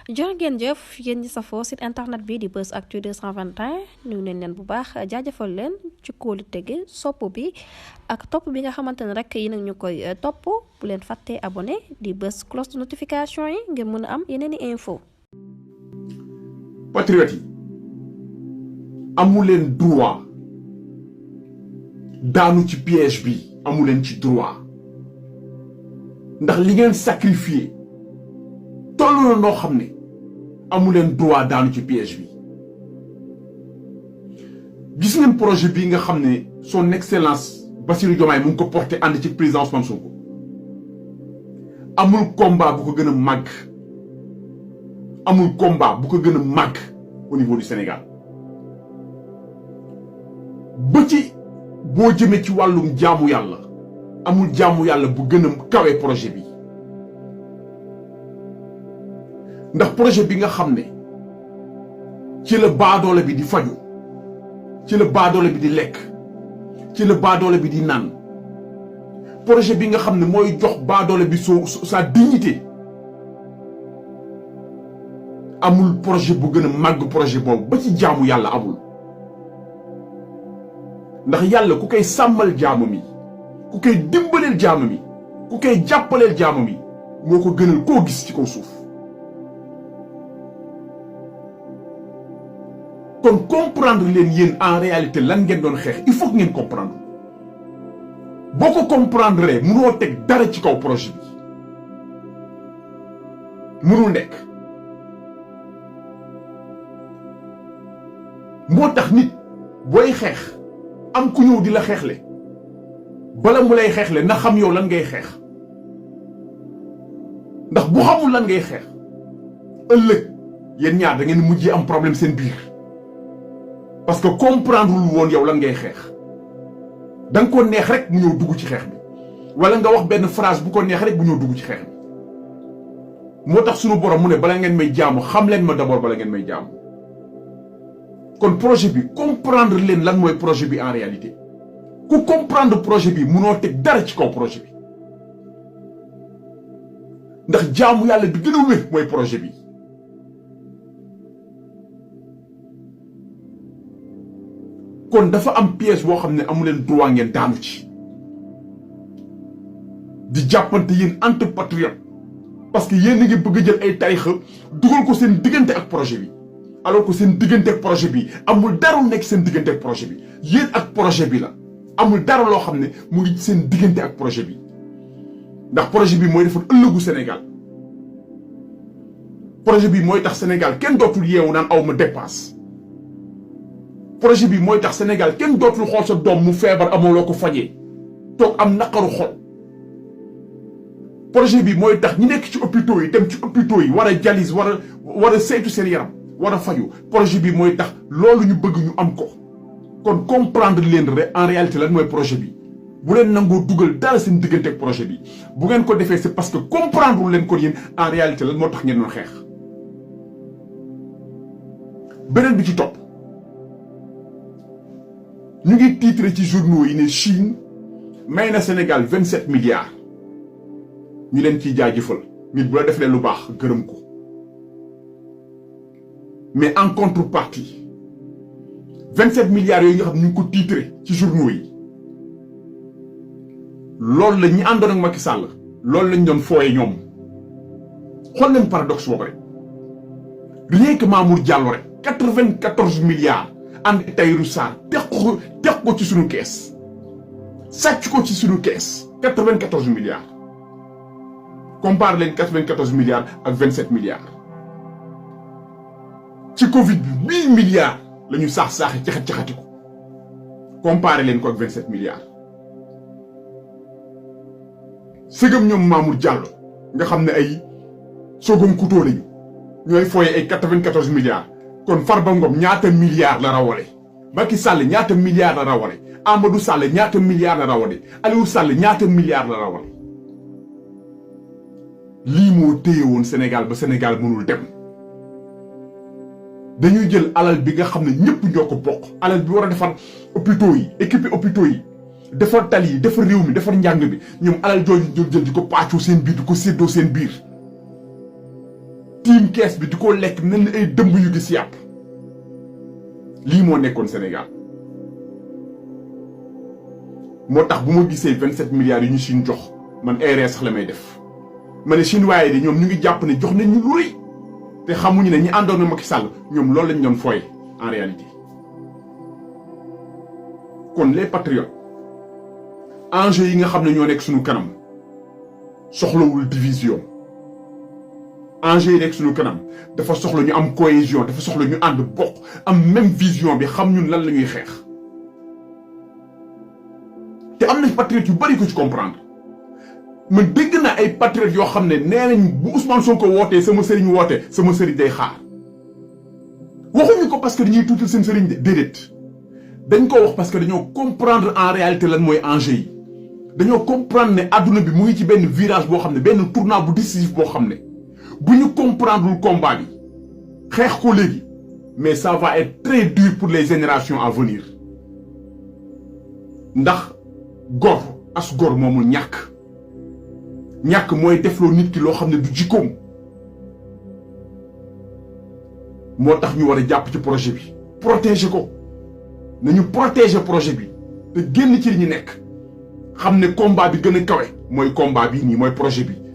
jërë ngeen jëf yéen ñi safoo site internet bi di Buzz Actu 221 nuyu nañ leen bu baax jaajëfal leen ci kóolu tege sopp bi ak topp bi nga xamante ne rek yi nag ñu koy topp bu leen fàttee abonné di bës cloche de notification yi ngir mën a am yeneen i info. patriotes yi amu leen droit daanu ci piège bi amu leen ci droit ndax li ngeen sacrifié toll na noo xam ne amu leen droit daanu ci piège bi gis ngeen projet bi nga xam ne son excellence Bassirou Diomaye mu ngi ko porté ànd ci président Ousmane Sonko amul combat bu ko gën a màgg amul combat bu ko gën a màgg au niveau du Sénégal ba ci boo jëmee ci wàllum jaamu yàlla amul jaamu yàlla bu gën a kawe projet bi ndax projet bi nga xam ne ci la baadoole bi di faju ci la baadoole bi di lekk ci la baadoole bi di naan projet bi nga xam ne mooy jox baadoole bi sa dignité amul projet bu gën a màgg projet boobu ba ci jaamu yàlla amul ndax yàlla ku koy sàmmal jaamu mi ku koy dimbaleel jaamu mi ku koy jàppaleel jaamu mi moo ko gënal koo gis ci kaw suuf kon comprendre leen yéen en réalité lan ngeen doon xeex il faut que ngeen comprendre boo ko comprendre munoo teg dara ci kaw projet bi munul nekk moo tax nit booy xeex am ku ñëw di la xeexle bala mu lay xeexle na xam yow lan ngay xeex ndax bu xamul lan ngay xeex ëllëg yéen ñaar da ngeen mujjee am problème seen biir parce que comprendre lu woon yow lan ngay xeex da nga ko neex rek mu ñëw dugg ci xeex bi wala nga wax benn phrase bu ko neex rek bu ñëw dugg ci xeex bi moo tax sunu borom mu ne bala ngeen may jaamu xam leen ma d'abord bala ngeen may jaamu kon projet bi comprendre leen lan mooy projet bi en réalité ku comprendre projet bi munoo teg dara ci kaw projet bi ndax jaamu yàlla bi gën a wér mooy projet bi kon dafa am pièce boo xam ne amu leen droit ngeen daanu ci di jàppante yéen entre patriotes parce que yéen a ngi bëgg a jël ay tarixa dugal ko seen diggante ak projet bi alors que seen diggante ak projet bi amul dara nekk seen diggante ak projet bi yéen ak projet bi la amul dara loo xam ne mu ngi seen diggante ak projet bi ndax projet bi mooy defar ëllëgu Sénégal projet bi mooy tax Sénégal kenn dootul yeewu naan aw ma dépasse projet bi mooy tax Sénégal kenn dootul xool sa doom mu feebar amoo loo ko fajee toog am naqaru xol projet bi mooy tax ñi nekk ci hôpitaux yi dem ci hôpitaux yi war a dialyse war a saytu seen yaram war a faju projet bi mooy tax loolu ñu bëgg ñu am ko kon comprendre leen en réalité lan mooy projet bi bu leen nangoo dugal dara seen diggante ak projet bi bu ngeen ko defee c'est parce que comprendre leen ko yéen en réalité lan moo tax ngeen doon xeex beneen bi ci topp ñu ngi titré ci journaux yi ne Chine may na Sénégal 27 milliards ñu leen ciy jaajëfal nit bu la defee lu baax gërëm ko mais en contrepartie 27 milliards yooyu nga xam ne ñu ngi ko titré ci journaux yi loolu la ñi àndoon ak Macky Sall loolu lañ doon fooye ñoom xool leen paradoxe boobu rek rien que Mamour Diallo rek 94 milliards ànd Tahirou Sarr teq ko ci suñu kees sàcc ko ci suñu kees 94 milliards compare leen 94 milliards ak 27 milliards ci Covid bi 1000 milliards la ñu saax-saaxi caxat-caxati ko comparé leen ko ak 27 milliards sëgëm ñoom Mamour Diallo nga xam ne ay sogom couteau lañu ñooy fooye ay 94 milliards kon Farba Ngom ñaata milliards la rawale Macky Sall ñaata milliards la rawale Amadou Sall ñaata milliards la rawale Aliou Sall ñaata milliards la rawale lii moo téye woon Sénégal ba Sénégal mënul dem dañuy jël alal bi nga xam ne ñëpp ñoo ko bokk alal bi war a defar hôpitaux yi équipé hôpitaux yi defar tali yi defar réew mi defar njàng bi ñoom alal jooju jël di ko pàccoo seen biir di ko séddoo seen biir tiim kees bi di ko lekk mel ni ay dëmb yu gis yàpp lii moo nekkoon Sénégal moo tax bu ma gisee 27 milliards yi ñu Chine jox man erreur sax la may def ma ne chinois yi de ñoom ñu ngi jàpp ne jox nañ ñu lu rëy te xamuñu ne ñi àndoon na Macky Sall ñoom loolu lañ doon fooye en réalité kon les patriotes enjeu yi nga xam ne ñoo nekk suñu kanam soxlawul division enjeu yi nekk suñu kanam dafa soxla ñu am cohésion dafa soxla ñu ànd bokk am même vision bi xam ñun lan la ñuy xeex te am na patriotes yu bari ko ci comprendre man dégg na ay patriotes yoo xam ne nee nañ bu Ousmane Sonko wootee sama sëriñ woote sama sëriñ day xaar waxuñu ko parce que dañuy tuutal seen sëriñ de déedéet dañ ko wax parce que dañoo comprendre en réalité lan mooy enjeu yi dañoo comprendre ne adduna bi mu ngi ci benn virage boo xam ne benn tournant bu décisif boo xam ne bu ñu comprendre le combat bi xeex ko léegi mais ça va être très dur pour les générations à venir ndax gor as gor moomul ñàkk mooy defloo nit ki loo xam ne du jikkoom moo tax ñu war a jàpp ci projet bi protéger ko nañu protéger projet bi te génn ci li ñu nekk xam ne combat bi gën a kawe mooy combat bi nii mooy projet bi